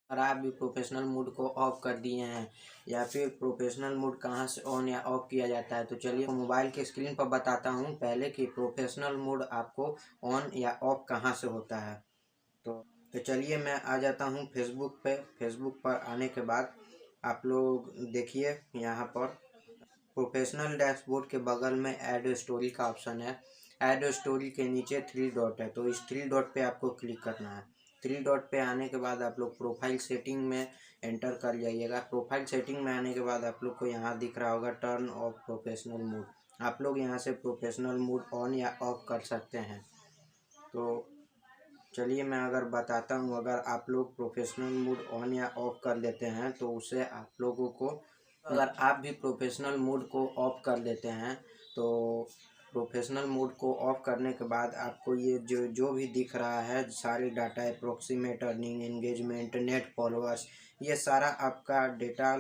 और आप भी प्रोफेशनल मोड को ऑफ कर दिए हैं या फिर प्रोफेशनल मोड कहाँ से ऑन या ऑफ किया जाता है, तो चलिए मोबाइल के स्क्रीन पर बताता हूँ पहले कि प्रोफेशनल मोड आपको ऑन या ऑफ कहाँ से होता है। तो चलिए मैं आ जाता हूँ फेसबुक पे। फेसबुक पर आने के बाद आप लोग देखिए यहाँ पर प्रोफेशनल डैशबोर्ड के बगल में ऐड स्टोरी का ऑप्शन है। ऐड स्टोरी के नीचे थ्री डॉट है, तो इस थ्री डॉट पे आपको क्लिक करना है। थ्री डॉट पे आने के बाद आप लोग प्रोफाइल सेटिंग में एंटर कर जाइएगा। प्रोफाइल सेटिंग में आने के बाद आप लोग को यहाँ दिख रहा होगा टर्न ऑफ प्रोफेशनल मोड। आप लोग यहाँ से प्रोफेशनल मोड ऑन या ऑफ कर सकते हैं। तो चलिए मैं अगर बताता हूँ, अगर आप लोग प्रोफेशनल मोड ऑन या ऑफ कर लेते हैं तो उससे आप लोगों को, अगर आप भी प्रोफेशनल मोड को ऑफ कर लेते हैं तो प्रोफेशनल मोड को ऑफ करने के बाद आपको ये जो जो भी दिख रहा है सारी data, approximate earning, engagement, net followers, ये सारा आपका डेटा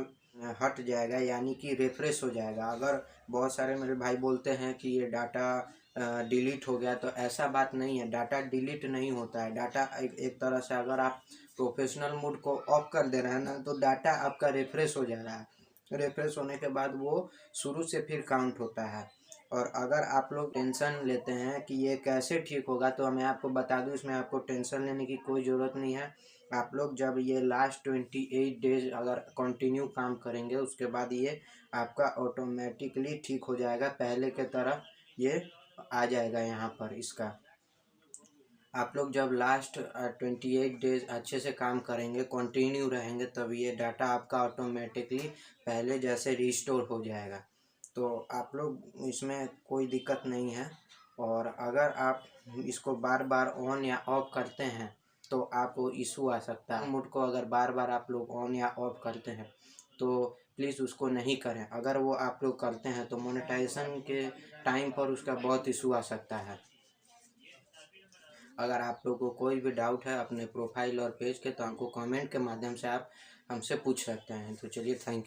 हट जाएगा, यानी कि रिफ्रेश हो जाएगा। अगर बहुत सारे मेरे भाई बोलते हैं कि ये डाटा डिलीट हो गया, तो ऐसा बात नहीं है। डाटा डिलीट नहीं होता है। डाटा एक तरह से अगर आप प्रोफेशनल मोड को ऑफ कर दे रहे हैं ना, तो डाटा आपका रिफ्रेश हो जा रहा है। रिफ्रेश होने के बाद वो शुरू से फिर काउंट होता है। और अगर आप लोग टेंशन लेते हैं कि ये कैसे ठीक होगा, तो मैं आपको बता दूं, इसमें आपको टेंशन लेने की कोई ज़रूरत नहीं है। आप लोग जब ये लास्ट 28 डेज अगर कंटिन्यू काम करेंगे, उसके बाद ये आपका ऑटोमेटिकली ठीक हो जाएगा। पहले के तरह ये आ जाएगा यहाँ पर इसका। आप लोग जब लास्ट 28 डेज अच्छे से काम करेंगे, कंटिन्यू रहेंगे, तब ये डाटा आपका ऑटोमेटिकली पहले जैसे रिस्टोर हो जाएगा। तो आप लोग इसमें कोई दिक्कत नहीं है। और अगर आप इसको बार बार ऑन या ऑफ करते हैं तो आपको इशू आ सकता है। मोड को अगर बार बार आप लोग ऑन या ऑफ करते हैं तो प्लीज़ उसको नहीं करें। अगर वो आप लोग करते हैं तो मोनेटाइजेशन के टाइम पर उसका बहुत इशू आ सकता है। अगर आप लोगों को कोई भी डाउट है अपने प्रोफाइल और पेज के, तो हमको कमेंट के माध्यम से आप हमसे पूछ सकते हैं। तो चलिए, थैंक यू।